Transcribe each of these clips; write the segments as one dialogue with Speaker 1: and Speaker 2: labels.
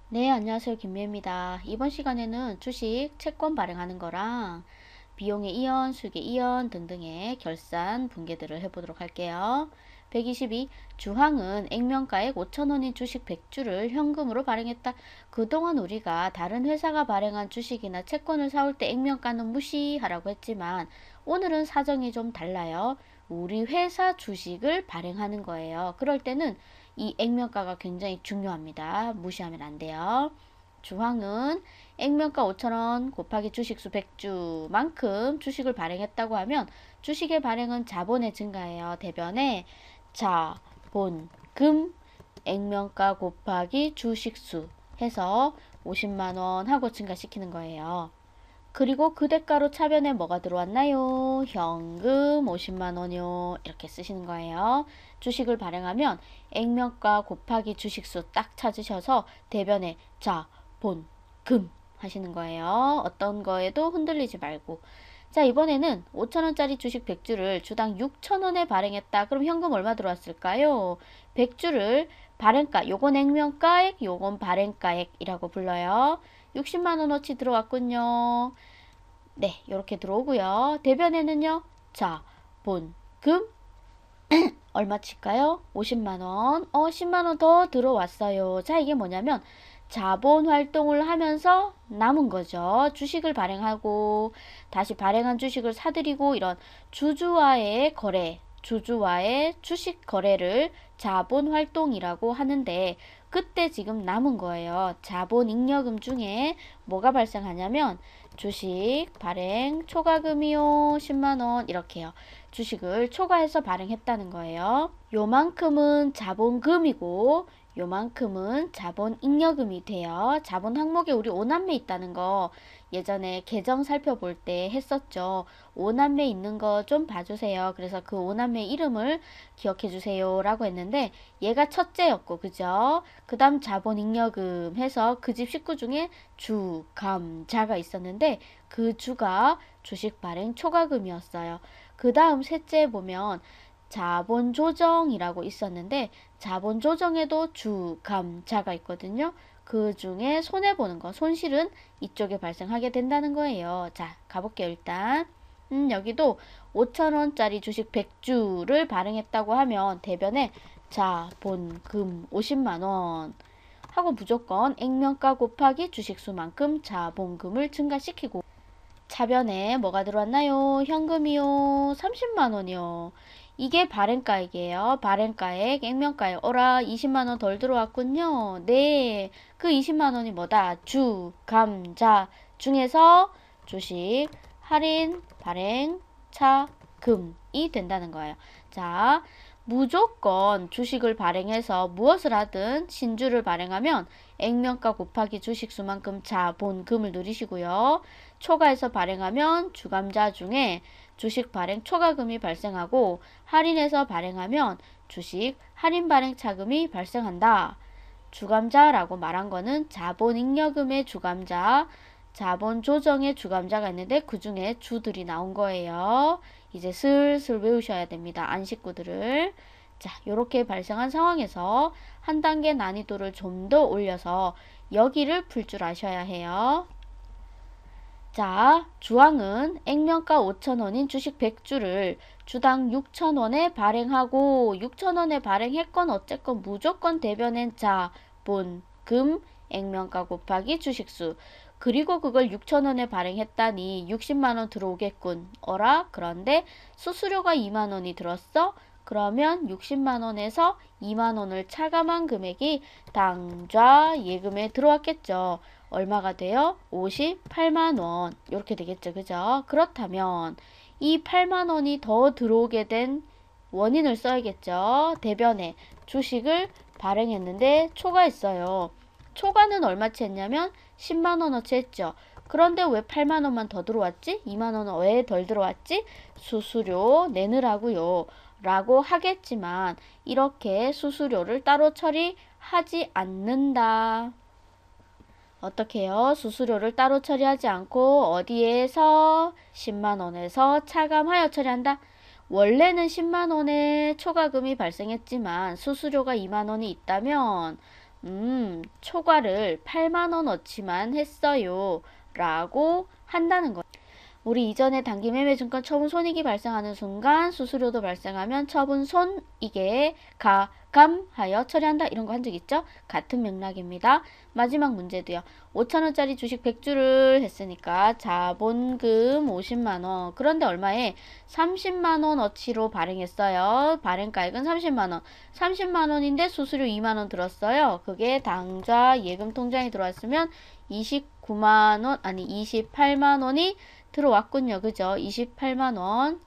Speaker 1: 네, 안녕하세요. 김미애입니다. 이번 시간에는 주식 채권 발행하는 거랑 비용의 이연, 수익의 이연 등등의 결산 분계들을 해보도록 할게요. 122. 주항은 액면가액 5,000원인 주식 100주를 현금으로 발행했다. 그동안 우리가 다른 회사가 발행한 주식이나 채권을 사올 때 액면가는 무시하라고 했지만 오늘은 사정이 좀 달라요. 우리 회사 주식을 발행하는 거예요. 그럴 때는 이 액면가가 굉장히 중요합니다. 무시하면 안 돼요. 주황은 액면가 5,000원 곱하기 주식수 100주만큼 주식을 발행했다고 하면 주식의 발행은 자본의 증가예요. 대변에 자본금 액면가 곱하기 주식수 해서 50만원 하고 증가시키는 거예요. 그리고 그 대가로 차변에 뭐가 들어왔나요? 현금 50만원이요. 이렇게 쓰시는 거예요. 주식을 발행하면 액면가 곱하기 주식수 딱 찾으셔서 대변에 자, 본, 금 하시는 거예요. 어떤 거에도 흔들리지 말고. 자, 이번에는 5,000원짜리 주식 100주를 주당 6,000원에 발행했다. 그럼 현금 얼마 들어왔을까요? 100주를 발행가, 요건 액면가액, 요건 발행가액이라고 불러요. 60만원어치 들어왔군요. 네, 이렇게 들어오고요. 대변에는요. 자, 본, 금 얼마치일까요? 50만원. 10만원 더 들어왔어요. 자, 이게 뭐냐면 자본 활동을 하면서 남은 거죠. 주식을 발행하고 다시 발행한 주식을 사들이고 이런 주주와의 거래, 주주와의 주식 거래를 자본 활동이라고 하는데 그때 지금 남은 거예요. 자본 잉여금 중에 뭐가 발생하냐면 주식 발행 초과금이요 10만원 이렇게요. 주식을 초과해서 발행했다는 거예요. 요만큼은 자본금이고 요만큼은 자본잉여금이 돼요. 자본 항목에 우리 5남매 있다는 거 예전에 계정 살펴볼 때 했었죠. 5남매 있는 거 좀 봐주세요. 그래서 그 5남매 이름을 기억해 주세요 라고 했는데 얘가 첫째였고 그죠? 그 다음 자본잉여금 해서 그 집 식구 중에 주, 감, 자가 있었는데 그 주가 주식 발행 초과금이었어요. 그 다음 셋째 보면 자본조정이라고 있었는데 자본조정에도 주, 감, 자가 있거든요. 그 중에 손해보는 거, 손실은 이쪽에 발생하게 된다는 거예요. 자, 가볼게요, 일단. 여기도 5,000원짜리 주식 100주를 발행했다고 하면 대변에 자본금 50만원 하고 무조건 액면가 곱하기 주식수만큼 자본금을 증가시키고 차변에 뭐가 들어왔나요? 현금이요. 30만원이요. 이게 발행가액이에요. 발행가액, 액면가액. 어라, 20만원 덜 들어왔군요. 네. 그 20만원이 뭐다? 주, 감, 자 중에서 주식, 할인, 발행, 차, 금이 된다는 거예요. 자, 무조건 주식을 발행해서 무엇을 하든 신주를 발행하면 액면가 곱하기 주식수만큼 자본금을 누리시고요. 초과해서 발행하면 주감자 중에 주식 발행 초과금이 발생하고 할인해서 발행하면 주식 할인 발행 차금이 발생한다. 주감자라고 말한 거는 자본잉여금의 주감자, 자본 조정의 주감자가 있는데 그 중에 주들이 나온 거예요. 이제 슬슬 외우셔야 됩니다. 안 식구들을. 자, 이렇게 발생한 상황에서 한 단계 난이도를 좀 더 올려서 여기를 풀 줄 아셔야 해요. 자, 주황은 액면가 5,000원인 주식 100주를 주당 6,000원에 발행하고 6,000원에 발행했건 어쨌건 무조건 대변엔 자본, 금, 액면가 곱하기 주식수 그리고 그걸 6,000원에 발행했다니 60만원 들어오겠군. 어라? 그런데 수수료가 2만원이 들었어? 그러면 60만원에서 2만원을 차감한 금액이 당좌 예금에 들어왔겠죠. 얼마가 돼요? 58만원. 이렇게 되겠죠. 그죠? 그렇다면 이 8만원이 더 들어오게 된 원인을 써야겠죠. 대변에 주식을 발행했는데 초과했어요. 초과는 얼마치 했냐면 10만원어치 했죠. 그런데 왜 8만원만 더 들어왔지? 2만원은 왜 덜 들어왔지? 수수료 내느라고요. 라고 하겠지만 이렇게 수수료를 따로 처리하지 않는다. 어떻게 해요? 수수료를 따로 처리하지 않고 어디에서 10만원에서 차감하여 처리한다. 원래는 10만 원의 초과금이 발생했지만 수수료가 2만 원이 있다면 초과를 8만 원어치만 했어요 라고 한다는 거예요. 우리 이전에 단기매매증권 처분 손익이 발생하는 순간 수수료도 발생하면 처분 손익에 가감하여 처리한다. 이런 거 한 적 있죠? 같은 맥락입니다. 마지막 문제도요. 5천원짜리 주식 100주를 했으니까 자본금 50만원. 그런데 얼마에? 30만원어치로 발행했어요. 발행가액은 30만원. 30만원인데 수수료 2만원 들었어요. 그게 당좌 예금 통장에 들어왔으면 29만원, 아니 28만원이 들어왔군요. 그죠? 28만원.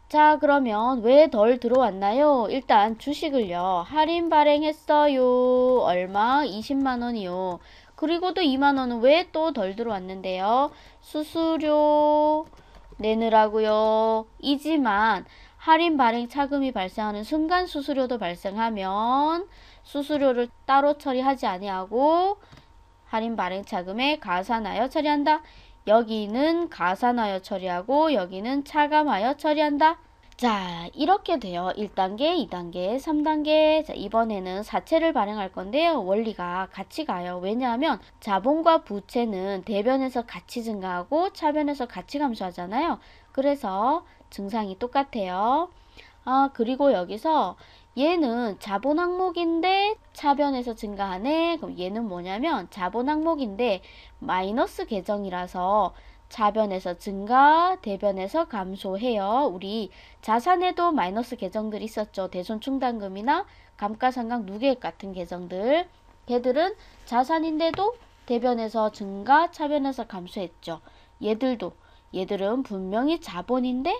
Speaker 1: 자, 그러면 왜 덜 들어왔나요? 일단 주식을요. 할인 발행했어요. 얼마? 20만원이요. 그리고도 2만원은 왜 또 덜 들어왔는데요? 수수료 내느라고요. 이지만 할인 발행 차금이 발생하는 순간 수수료도 발생하면 수수료를 따로 처리하지 아니하고 할인 발행 차금에 가산하여 처리한다. 여기는 가산하여 처리하고 여기는 차감하여 처리한다. 자, 이렇게 돼요. 1단계, 2단계, 3단계. 자, 이번에는 사채를 발행할 건데요. 원리가 같이 가요. 왜냐하면 자본과 부채는 대변에서 같이 증가하고 차변에서 같이 감소하잖아요. 그래서 증상이 똑같아요. 그리고 여기서 얘는 자본 항목인데 차변에서 증가하네. 그럼 얘는 뭐냐면 자본 항목인데 마이너스 계정이라서 차변에서 증가, 대변에서 감소해요. 우리 자산에도 마이너스 계정들이 있었죠. 대손충당금이나 감가상각 누계액 같은 계정들. 걔들은 자산인데도 대변에서 증가, 차변에서 감소했죠. 얘들은 분명히 자본인데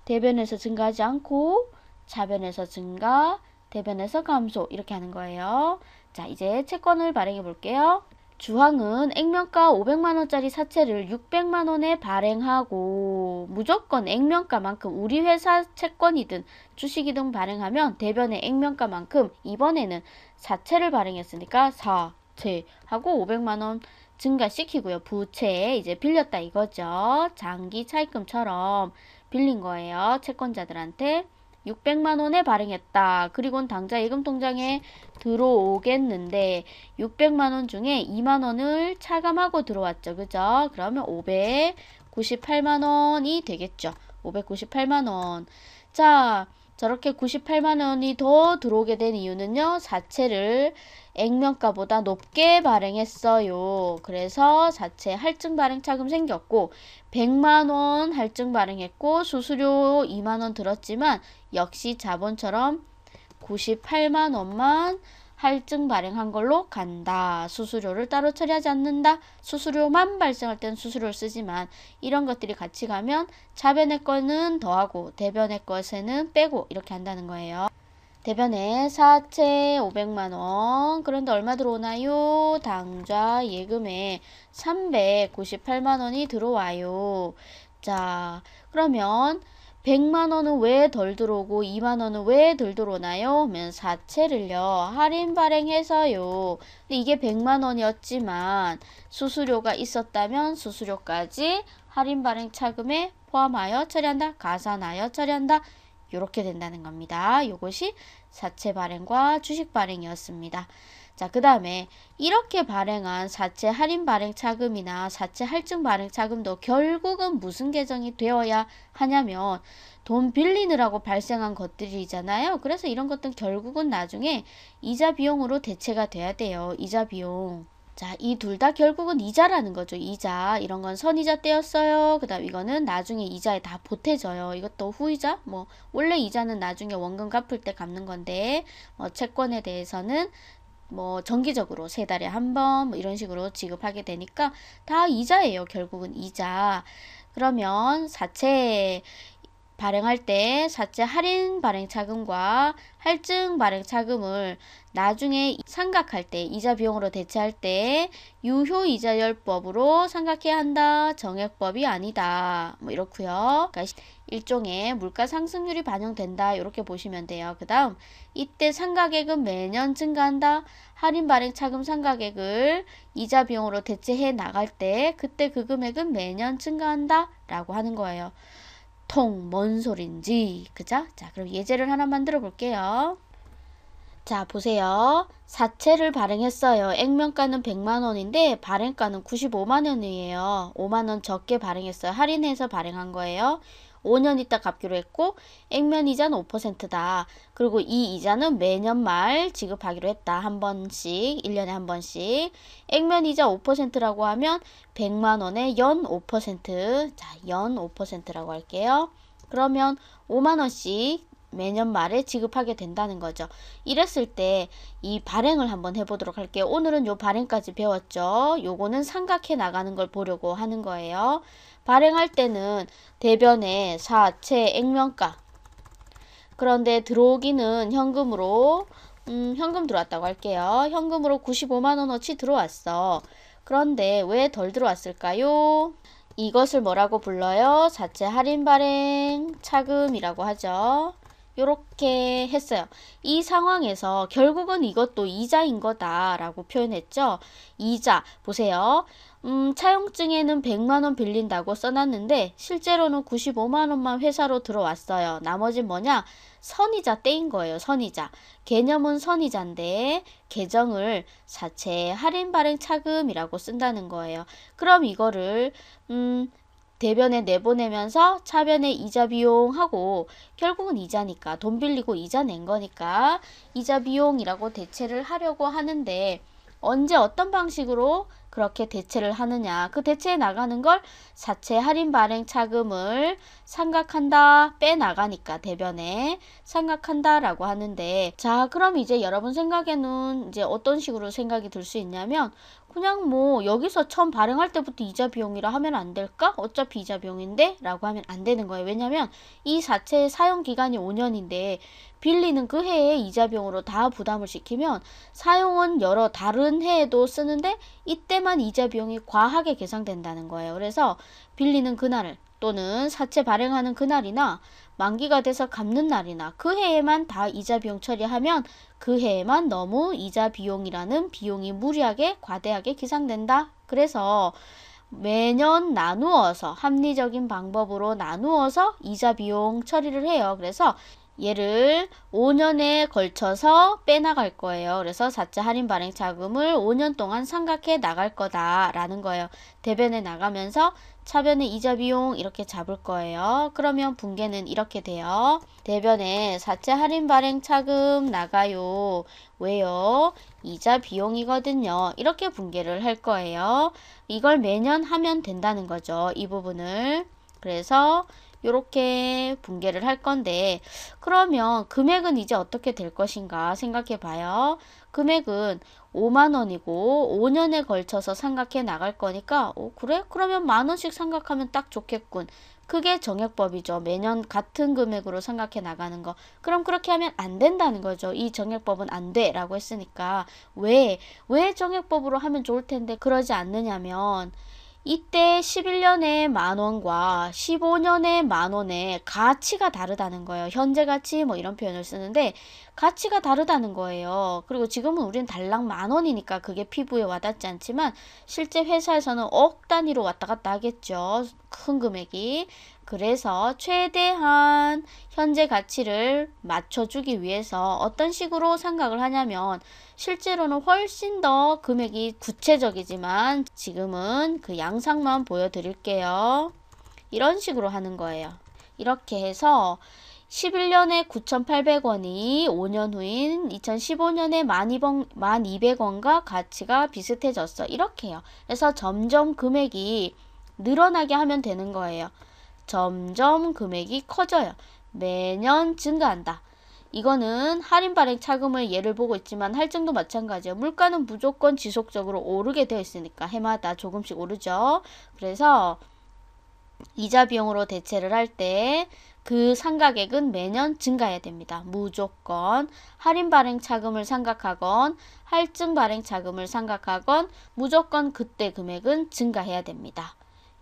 Speaker 1: 대변에서 증가하지 않고 차변에서 증가, 대변에서 감소 이렇게 하는 거예요. 자, 이제 채권을 발행해 볼게요. 주황은 액면가 500만원짜리 사채를 600만원에 발행하고 무조건 액면가만큼 우리 회사 채권이든 주식이든 발행하면 대변의 액면가만큼 이번에는 사채를 발행했으니까 사채하고 500만원 증가시키고요. 부채 이제 빌렸다 이거죠. 장기 차입금처럼 빌린 거예요. 채권자들한테. 600만원에 발행했다. 그리고는 당좌 예금 통장에 들어오겠는데 600만원 중에 2만원을 차감하고 들어왔죠. 그죠? 그러면 598만원이 되겠죠. 598만원. 자, 저렇게 98만원이 더 들어오게 된 이유는요. 사채를 액면가보다 높게 발행했어요. 그래서 사채 할증 발행 차금 생겼고 100만원 할증 발행했고 수수료 2만원 들었지만 역시 자본처럼 98만원만 할증 발행한 걸로 간다. 수수료를 따로 처리하지 않는다. 수수료만 발생할 때는 수수료를 쓰지만 이런 것들이 같이 가면 차변의 거는 더하고 대변의 것에는 빼고 이렇게 한다는 거예요. 대변에 사채 500만원. 그런데 얼마 들어오나요? 당좌 예금에 398만원이 들어와요. 자, 그러면 100만원은 왜 덜 들어오고 2만원은 왜 덜 들어오나요? 하면 사채를요. 할인 발행해서요. 근데 이게 100만원이었지만 수수료가 있었다면 수수료까지 할인 발행 차금에 포함하여 처리한다. 가산하여 처리한다. 이렇게 된다는 겁니다. 이것이 사채 발행과 주식 발행이었습니다. 자, 그 다음에 이렇게 발행한 사채 할인 발행 차금이나 사채 할증 발행 차금도 결국은 무슨 계정이 되어야 하냐면 돈 빌리느라고 발생한 것들이잖아요. 그래서 이런 것들은 결국은 나중에 이자 비용으로 대체가 돼야 돼요. 이자 비용. 자, 이 둘 다 결국은 이자라는 거죠. 이자. 이런 건 선이자 떼었어요. 그 다음 이거는 나중에 이자에 다 보태져요. 이것도 후이자. 원래 이자는 나중에 원금 갚을 때 갚는 건데, 채권에 대해서는 정기적으로 3달에 한 번 이런 식으로 지급하게 되니까 다 이자예요. 결국은 이자. 그러면 사채 발행할 때 사채 할인 발행 차금과 할증 발행 차금을 나중에 상각할 때 이자 비용으로 대체할 때 유효이자율법으로 상각해야 한다. 정액법이 아니다. 이렇고요. 그러니까 일종의 물가 상승률이 반영된다. 이렇게 보시면 돼요. 그 다음 이때 상각액은 매년 증가한다. 할인 발행 차금 상각액을 이자 비용으로 대체해 나갈 때 그때 그 금액은 매년 증가한다. 라고 하는 거예요. 통 뭔 소린지. 그죠? 자, 그럼 예제를 하나 만들어 볼게요. 자, 보세요. 사채를 발행했어요. 액면가는 100만 원인데 발행가는 95만 원이에요. 5만 원 적게 발행했어요. 할인해서 발행한 거예요. 5년 있다 갚기로 했고 액면 이자는 5%다. 그리고 이 이자는 매년 말 지급하기로 했다. 한 번씩, 1년에 한 번씩. 액면 이자 5%라고 하면 100만 원에 연 5%. 자, 연 5%라고 할게요. 그러면 5만 원씩 매년 말에 지급하게 된다는 거죠. 이랬을 때 이 발행을 한번 해보도록 할게요. 오늘은 요 발행까지 배웠죠. 요거는 삼각해 나가는 걸 보려고 하는 거예요. 발행할 때는 대변에 사채 액면가. 그런데 들어오기는 현금으로 현금 들어왔다고 할게요. 현금으로 95만 원어치 들어왔어. 그런데 왜 덜 들어왔을까요? 이것을 뭐라고 불러요? 자체 할인 발행 차금이라고 하죠. 요렇게 했어요. 이 상황에서 결국은 이것도 이자인 거다라고 표현했죠. 이자 보세요. 차용증에는 100만 원 빌린다고 써놨는데 실제로는 95만 원만 회사로 들어왔어요. 나머지는 뭐냐? 선이자 떼인 거예요. 선이자. 개념은 선이자인데 계정을 사채 할인 발행 차금이라고 쓴다는 거예요. 그럼 이거를 대변에 내보내면서 차변에 이자 비용하고 결국은 이자니까 돈 빌리고 이자 낸 거니까 이자 비용이라고 대체를 하려고 하는데 언제 어떤 방식으로 그렇게 대체를 하느냐. 그 대체해 나가는 걸 사채 할인 발행 차금을 삼각한다. 빼나가니까 대변에 삼각한다 라고 하는데 자 그럼 이제 여러분 생각에는 이제 어떤 식으로 생각이 들 수 있냐면 그냥 뭐 여기서 처음 발행할 때부터 이자 비용이라 하면 안 될까? 어차피 이자 비용인데? 라고 하면 안 되는 거예요. 왜냐면 이 자체의 사용 기간이 5년인데 빌리는 그 해에 이자 비용으로 다 부담을 시키면 사용은 여러 다른 해에도 쓰는데 이때만 이자 비용이 과하게 계산된다는 거예요. 그래서 빌리는 그날 또는 사채 발행하는 그날이나 만기가 돼서 갚는 날이나 그 해에만 다 이자 비용 처리하면 그 해에만 너무 이자 비용이라는 비용이 무리하게 과대하게 계산된다. 그래서 매년 나누어서 합리적인 방법으로 나누어서 이자 비용 처리를 해요. 그래서 얘를 5년에 걸쳐서 빼나갈 거예요. 그래서 사채 할인 발행 자금을 5년 동안 삼각해 나갈 거다라는 거예요. 대변에 나가면서 차변에 이자 비용 이렇게 잡을 거예요. 그러면 분계는 이렇게 돼요. 대변에 사채 할인 발행 차금 나가요. 왜요? 이자 비용이거든요. 이렇게 분계를 할 거예요. 이걸 매년 하면 된다는 거죠. 이 부분을. 그래서 이렇게 분계를 할 건데 그러면 금액은 이제 어떻게 될 것인가 생각해 봐요. 금액은 5만 원이고 5년에 걸쳐서 삼각해 나갈 거니까 그래? 그러면 만 원씩 삼각하면 딱 좋겠군. 그게 정액법이죠. 매년 같은 금액으로 삼각해 나가는 거. 그럼 그렇게 하면 안 된다는 거죠. 이 정액법은 안 돼 라고 했으니까 왜 정액법으로 하면 좋을 텐데 그러지 않느냐면 이때 11년에 만원과 15년에 만원의 가치가 다르다는 거예요. 현재 가치 뭐 이런 표현을 쓰는데 가치가 다르다는 거예요. 그리고 지금은 우리는 달랑 만원이니까 그게 피부에 와닿지 않지만 실제 회사에서는 억 단위로 왔다 갔다 하겠죠. 큰 금액이. 그래서 최대한 현재 가치를 맞춰주기 위해서 어떤 식으로 생각을 하냐면 실제로는 훨씬 더 금액이 구체적이지만 지금은 그 양상만 보여드릴게요. 이런 식으로 하는 거예요. 이렇게 해서 11년에 9,800원이 5년 후인 2015년에 1,200원과 가치가 비슷해졌어. 이렇게 해요. 그래서 점점 금액이 늘어나게 하면 되는 거예요. 점점 금액이 커져요. 매년 증가한다. 이거는 할인 발행 차금을 예를 보고 있지만 할증도 마찬가지예요. 물가는 무조건 지속적으로 오르게 되어 있으니까 해마다 조금씩 오르죠. 그래서 이자 비용으로 대체를 할 때 그 상각액은 매년 증가해야 됩니다. 무조건 할인 발행 차금을 상각하건 할증 발행 차금을 상각하건 무조건 그때 금액은 증가해야 됩니다.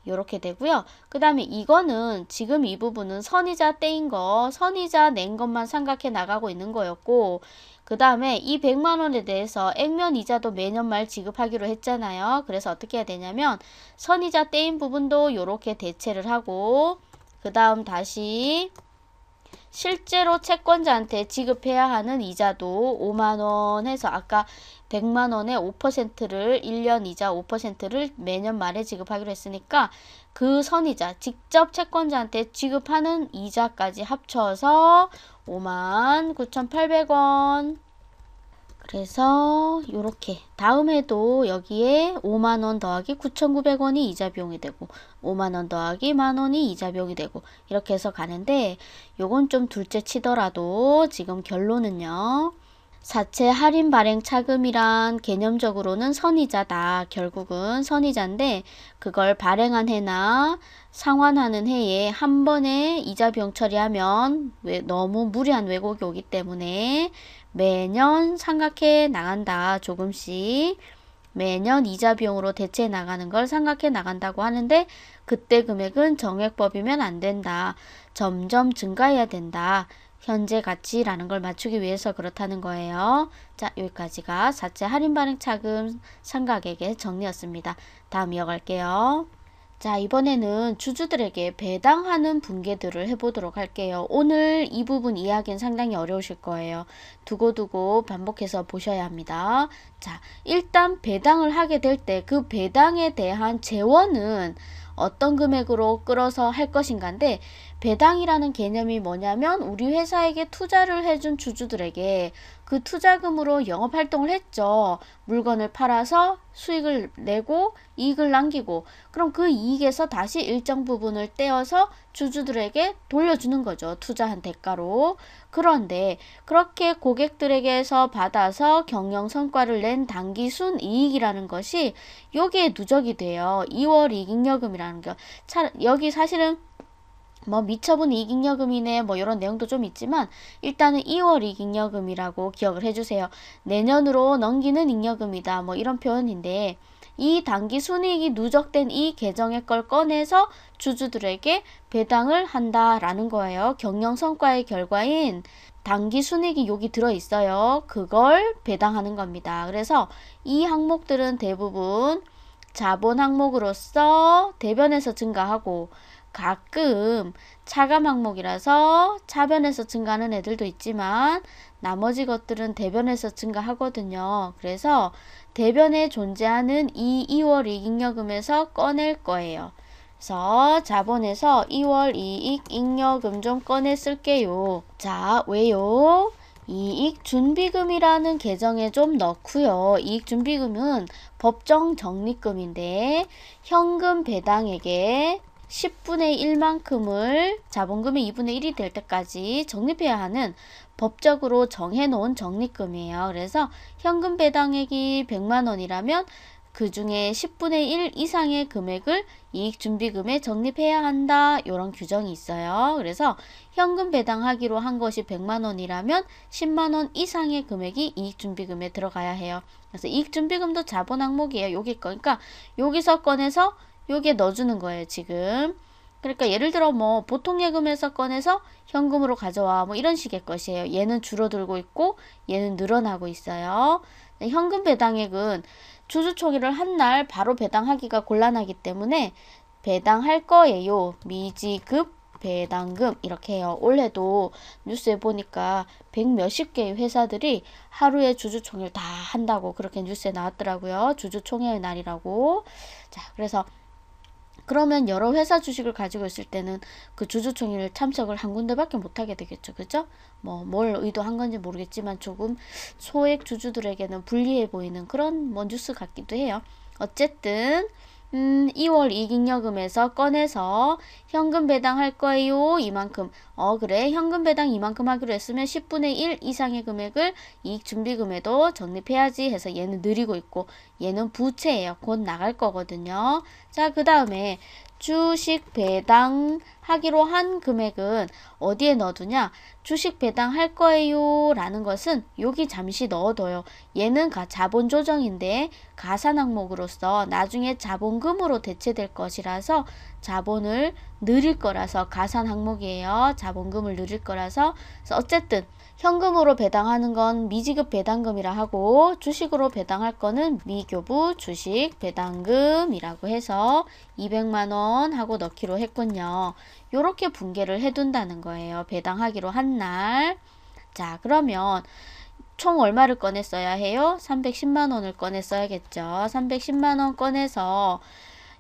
Speaker 1: 요렇게 되고요. 그 다음에 이거는 지금 이 부분은 선이자 떼인 거, 선이자 낸 것만 삼각해 나가고 있는 거였고 그 다음에 이 100만 원에 대해서 액면 이자도 매년 말 지급하기로 했잖아요. 그래서 어떻게 해야 되냐면 선이자 떼인 부분도 요렇게 대체를 하고 그 다음 다시 실제로 채권자한테 지급해야 하는 이자도 5만원 해서 아까 100만원에 5%를 1년 이자 5%를 매년 말에 지급하기로 했으니까 그 선이자 직접 채권자한테 지급하는 이자까지 합쳐서 59,800원. 그래서 요렇게 다음에도 여기에 5만원 더하기 9,900원이 이자 비용이 되고 5만원 더하기 만원이 이자 비용이 되고 이렇게 해서 가는데 요건 좀 둘째 치더라도 지금 결론은요. 사채 할인 발행 차금이란 개념적으로는 선이자다. 결국은 선이자인데 그걸 발행한 해나 상환하는 해에 한 번에 이자 비용 처리하면 너무 무리한 왜곡이 오기 때문에 매년 삼각해 나간다. 조금씩 매년 이자 비용으로 대체해 나가는 걸 삼각해 나간다고 하는데 그때 금액은 정액법이면 안 된다. 점점 증가해야 된다. 현재 가치라는 걸 맞추기 위해서 그렇다는 거예요. 자, 여기까지가 사채 할인 발행 차금 삼각액의 정리였습니다. 다음 이어갈게요. 자, 이번에는 주주들에게 배당하는 분계들을 해보도록 할게요. 오늘 이 부분 이야기는 상당히 어려우실 거예요. 두고두고 반복해서 보셔야 합니다. 자, 일단 배당을 하게 될 때 그 배당에 대한 재원은 어떤 금액으로 끌어서 할 것인가인데 배당이라는 개념이 뭐냐면 우리 회사에게 투자를 해준 주주들에게 그 투자금으로 영업활동을 했죠. 물건을 팔아서 수익을 내고 이익을 남기고 그럼 그 이익에서 다시 일정 부분을 떼어서 주주들에게 돌려주는 거죠. 투자한 대가로. 그런데 그렇게 고객들에게서 받아서 경영 성과를 낸 당기 순이익이라는 것이 여기에 누적이 돼요. 2월 이익잉여금이라는 게 여기 사실은 뭐 미처분 이익잉여금이네 뭐 이런 내용도 좀 있지만 일단은 2월 이익잉여금이라고 기억을 해주세요. 내년으로 넘기는 잉여금이다 뭐 이런 표현인데 이 당기 순이익이 누적된 이 계정의 걸 꺼내서 주주들에게 배당을 한다라는 거예요. 경영 성과의 결과인 당기 순이익이 여기 들어있어요. 그걸 배당하는 겁니다. 그래서 이 항목들은 대부분 자본 항목으로서 대변에서 증가하고 가끔 차감 항목이라서 차변에서 증가하는 애들도 있지만 나머지 것들은 대변에서 증가하거든요. 그래서 대변에 존재하는 이 2월 이익잉여금에서 꺼낼 거예요. 그래서 자본에서 2월 이익잉여금 좀 꺼내 쓸게요. 자, 왜요? 이익준비금이라는 계정에 좀 넣고요. 이익준비금은 법정 적립금인데 현금 배당액의 10분의 1만큼을 자본금의 2분의 1이 될 때까지 적립해야 하는 법적으로 정해놓은 적립금이에요. 그래서 현금 배당액이 100만원이라면 그 중에 10분의 1 이상의 금액을 이익준비금에 적립해야 한다. 이런 규정이 있어요. 그래서 현금 배당하기로 한 것이 100만원이라면 10만원 이상의 금액이 이익준비금에 들어가야 해요. 그래서 이익준비금도 자본 항목이에요. 여기 거니까 여기서 꺼내서 여기에 넣어주는 거예요, 지금. 그러니까 예를 들어 뭐 보통 예금에서 꺼내서 현금으로 가져와 뭐 이런 식의 것이에요. 얘는 줄어들고 있고 얘는 늘어나고 있어요. 현금 배당액은 주주총회를 한 날 바로 배당하기가 곤란하기 때문에 배당할 거예요. 미지급 배당금 이렇게 해요. 올해도 뉴스에 보니까 100몇십 개의 회사들이 하루에 주주총회를 다 한다고 그렇게 뉴스에 나왔더라고요. 주주총회의 날이라고. 자, 그래서 그러면 여러 회사 주식을 가지고 있을 때는 그 주주총회를 참석을 한 군데밖에 못하게 되겠죠. 그죠? 뭐 뭘 의도한 건지 모르겠지만 조금 소액 주주들에게는 불리해 보이는 그런 뭐 뉴스 같기도 해요. 어쨌든 2월 이익잉여금에서 꺼내서 현금 배당할 거예요. 이만큼. 그래. 현금 배당 이만큼 하기로 했으면 10분의 1 이상의 금액을 이익준비금에도 적립해야지 해서 얘는 느리고 있고 얘는 부채예요. 곧 나갈 거거든요. 자, 그 다음에 주식 배당하기로 한 금액은 어디에 넣어두냐? 주식 배당할 거예요 라는 것은 여기 잠시 넣어둬요. 얘는 자본 조정인데 가산 항목으로서 나중에 자본금으로 대체될 것이라서 자본을 늘릴 거라서 가산 항목이에요. 자본금을 늘릴 거라서. 그래서 어쨌든 현금으로 배당하는 건 미지급 배당금이라 하고 주식으로 배당할 거는 미교부 주식 배당금이라고 해서 200만 원 하고 넣기로 했군요. 요렇게 분개를 해둔다는 거예요. 배당하기로 한 날. 자, 그러면 총 얼마를 꺼냈어야 해요? 310만 원을 꺼냈어야겠죠. 310만 원 꺼내서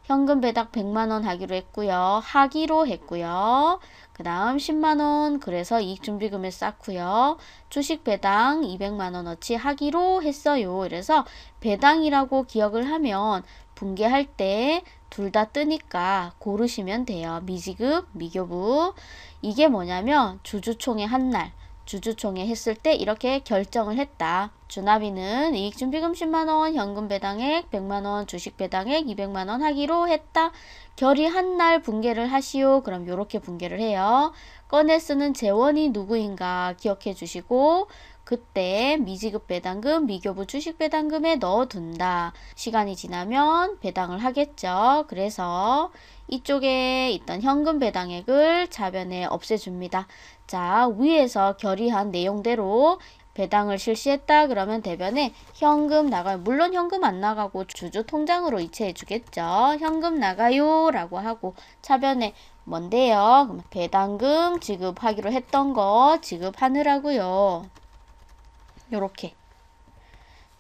Speaker 1: 현금 배당 100만 원 하기로 했고요. 하기로 했고요. 그 다음 10만 원 그래서 이익준비금을 쌓고요. 주식 배당 200만 원어치 하기로 했어요. 그래서 배당이라고 기억을 하면 분개할 때 둘 다 뜨니까 고르시면 돼요. 미지급, 미교부. 이게 뭐냐면 주주총회 한 날. 주주총회 했을 때 이렇게 결정을 했다. 주납이는 이익준비금 10만원, 현금 배당액 100만원, 주식 배당액 200만원 하기로 했다. 결의 한 날 분개를 하시오. 그럼 요렇게 분개를 해요. 꺼내 쓰는 재원이 누구인가 기억해 주시고 그때 미지급 배당금, 미교부 주식 배당금에 넣어둔다. 시간이 지나면 배당을 하겠죠. 그래서 이쪽에 있던 현금 배당액을 자변에 없애줍니다. 자, 위에서 결의한 내용대로 배당을 실시했다 그러면 대변에 현금 나가요. 물론 현금 안 나가고 주주 통장으로 이체해 주겠죠. 현금 나가요 라고 하고 차변에 뭔데요? 그러면 배당금 지급하기로 했던 거 지급하느라고요. 요렇게.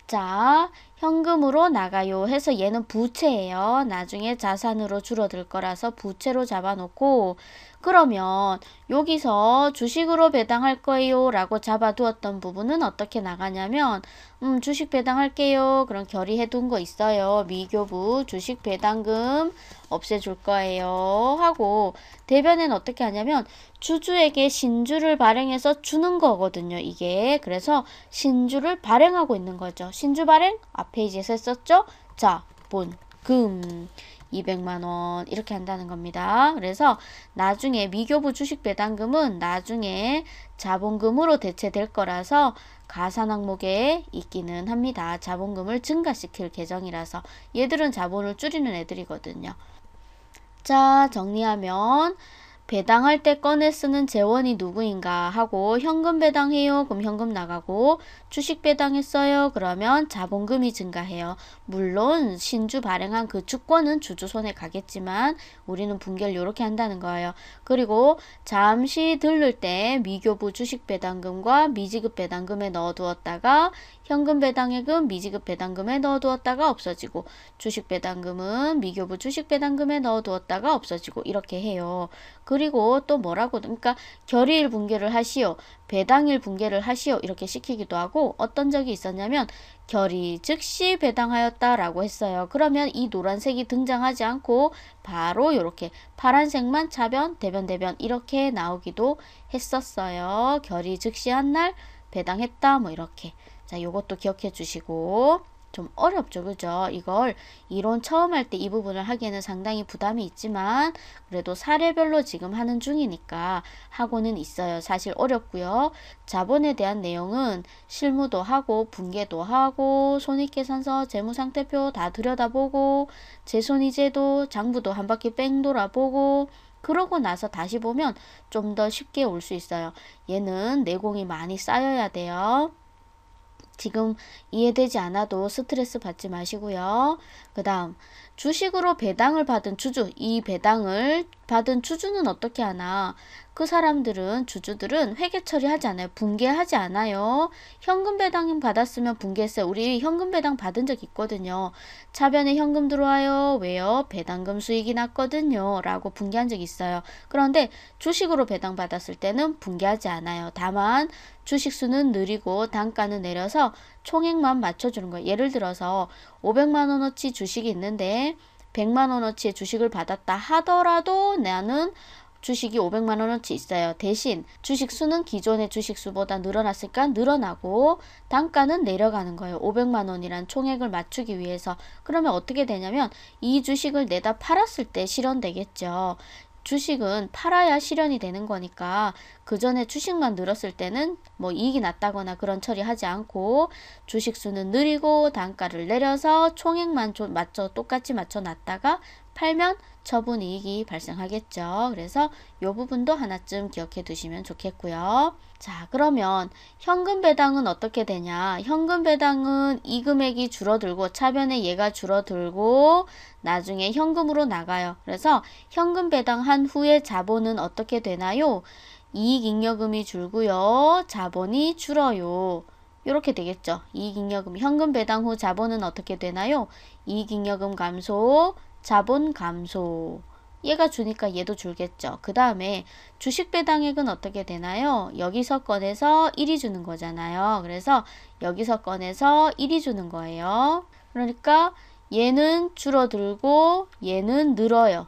Speaker 1: 자, 현금으로 나가요 해서 얘는 부채예요. 나중에 자산으로 줄어들 거라서 부채로 잡아놓고 그러면 여기서 주식으로 배당할 거예요 라고 잡아두었던 부분은 어떻게 나가냐면 주식 배당할게요. 그럼 결의해 둔 거 있어요. 미교부 주식 배당금 없애줄 거예요 하고 대변에는 어떻게 하냐면 주주에게 신주를 발행해서 주는 거거든요. 이게 그래서 신주를 발행하고 있는 거죠. 신주 발행 앞 페이지에서 했었죠. 자, 본, 금 200만원 이렇게 한다는 겁니다. 그래서 나중에 미교부 주식 배당금은 나중에 자본금으로 대체될 거라서 가산 항목에 있기는 합니다. 자본금을 증가시킬 계정이라서 얘들은 자본을 줄이는 애들이거든요. 자, 정리하면 배당할 때 꺼내 쓰는 재원이 누구인가 하고 현금 배당해요. 그럼 현금 나가고 주식 배당했어요. 그러면 자본금이 증가해요. 물론 신주 발행한 그 주권은 주주 손에 가겠지만 우리는 분개를 이렇게 한다는 거예요. 그리고 잠시 들를 때 미교부 주식 배당금과 미지급 배당금에 넣어두었다가 현금 배당액은 미지급 배당금에 넣어두었다가 없어지고 주식 배당금은 미교부 주식 배당금에 넣어두었다가 없어지고 이렇게 해요. 그리고 또 뭐라고 그러니까 결의일 분개를 하시오. 배당일 분개를 하시오. 이렇게 시키기도 하고 어떤 적이 있었냐면 결의 즉시 배당하였다라고 했어요. 그러면 이 노란색이 등장하지 않고 바로 이렇게 파란색만 차변, 대변, 대변 이렇게 나오기도 했었어요. 결의 즉시 한 날 배당했다 뭐 이렇게. 자, 요것도 기억해 주시고 좀 어렵죠. 그죠? 이걸 이론 처음 할 때 이 부분을 하기에는 상당히 부담이 있지만 그래도 사례별로 지금 하는 중이니까 하고는 있어요. 사실 어렵고요. 자본에 대한 내용은 실무도 하고 분개도 하고 손익계산서 재무상태표 다 들여다보고 재손이제도 장부도 한 바퀴 뺑 돌아보고 그러고 나서 다시 보면 좀 더 쉽게 올 수 있어요. 얘는 내공이 많이 쌓여야 돼요. 지금 이해되지 않아도 스트레스 받지 마시고요. 그 다음 주식으로 배당을 받은 주주, 이 배당을 받은 주주는 어떻게 하나? 그 사람들은 주주들은 회계 처리하지 않아요. 분개하지 않아요. 현금 배당 받았으면 분개했어요. 우리 현금 배당 받은 적 있거든요. 차변에 현금 들어와요. 왜요? 배당금 수익이 났거든요. 라고 분개한 적 있어요. 그런데 주식으로 배당 받았을 때는 분개하지 않아요. 다만 주식수는 느리고 단가는 내려서 총액만 맞춰주는 거예요. 예를 들어서 500만원어치 주식이 있는데 100만원어치의 주식을 받았다 하더라도 나는 주식이 500만원어치 있어요. 대신 주식수는 기존의 주식수보다 늘어났으니까 늘어나고 단가는 내려가는 거예요. 500만원이란 총액을 맞추기 위해서. 그러면 어떻게 되냐면 이 주식을 내다 팔았을 때 실현되겠죠. 주식은 팔아야 실현이 되는 거니까 그 전에 주식만 늘었을 때는 뭐 이익이 났다거나 그런 처리하지 않고 주식 수는 느리고 단가를 내려서 총액만 똑같이 맞춰 놨다가 팔면 처분 이익이 발생하겠죠. 그래서 이 부분도 하나쯤 기억해 두시면 좋겠고요. 자, 그러면 현금 배당은 어떻게 되냐? 현금 배당은 이 금액이 줄어들고 차변에 얘가 줄어들고 나중에 현금으로 나가요. 그래서 현금 배당한 후에 자본은 어떻게 되나요? 이익잉여금이 줄고요. 자본이 줄어요. 이렇게 되겠죠. 이익잉여금, 현금 배당 후 자본은 어떻게 되나요? 이익잉여금 감소, 자본 감소. 얘가 주니까 얘도 줄겠죠. 그 다음에 주식 배당액은 어떻게 되나요? 여기서 꺼내서 1이 주는 거잖아요. 그래서 여기서 꺼내서 1이 주는 거예요. 그러니까 얘는 줄어들고 얘는 늘어요.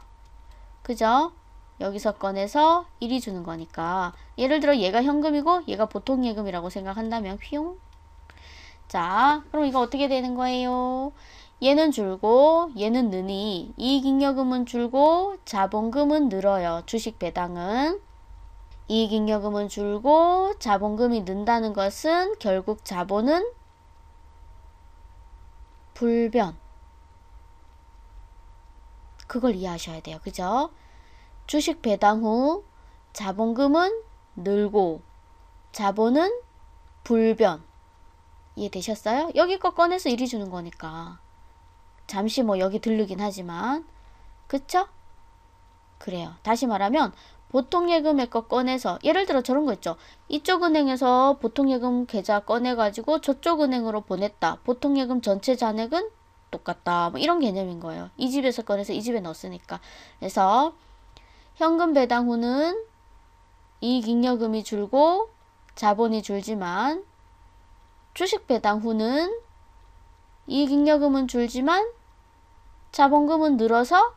Speaker 1: 그죠? 여기서 꺼내서 1이 주는 거니까 예를 들어 얘가 현금이고 얘가 보통예금이라고 생각한다면 휘용. 자, 그럼 이거 어떻게 되는 거예요? 얘는 줄고 얘는 느니 이익잉여금은 줄고 자본금은 늘어요. 주식 배당은. 이익잉여금은 줄고 자본금이 는다는 것은 결국 자본은 불변. 그걸 이해하셔야 돼요. 그죠? 주식 배당 후 자본금은 늘고 자본은 불변. 이해되셨어요? 여기 거 꺼내서 1이 주는 거니까 잠시 뭐 여기 들르긴 하지만 그쵸? 그래요. 다시 말하면 보통예금의 거 꺼내서 예를 들어 저런 거 있죠. 이쪽 은행에서 보통예금 계좌 꺼내가지고 저쪽 은행으로 보냈다. 보통예금 전체 잔액은 똑같다. 뭐 이런 개념인 거예요. 이 집에서 꺼내서 이 집에 넣었으니까. 그래서 현금 배당 후는 이익잉여금이 줄고 자본이 줄지만 주식 배당 후는 이익잉여금은 줄지만 자본금은 늘어서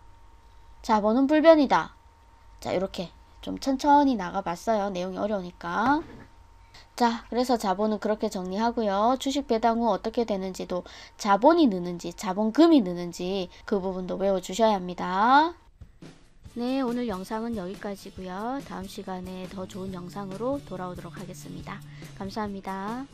Speaker 1: 자본은 불변이다. 자, 이렇게 좀 천천히 나가봤어요. 내용이 어려우니까. 자, 그래서 자본은 그렇게 정리하고요. 주식 배당 후 어떻게 되는지도 자본이 느는지 자본금이 느는지 그 부분도 외워주셔야 합니다. 네, 오늘 영상은 여기까지고요. 다음 시간에 더 좋은 영상으로 돌아오도록 하겠습니다. 감사합니다.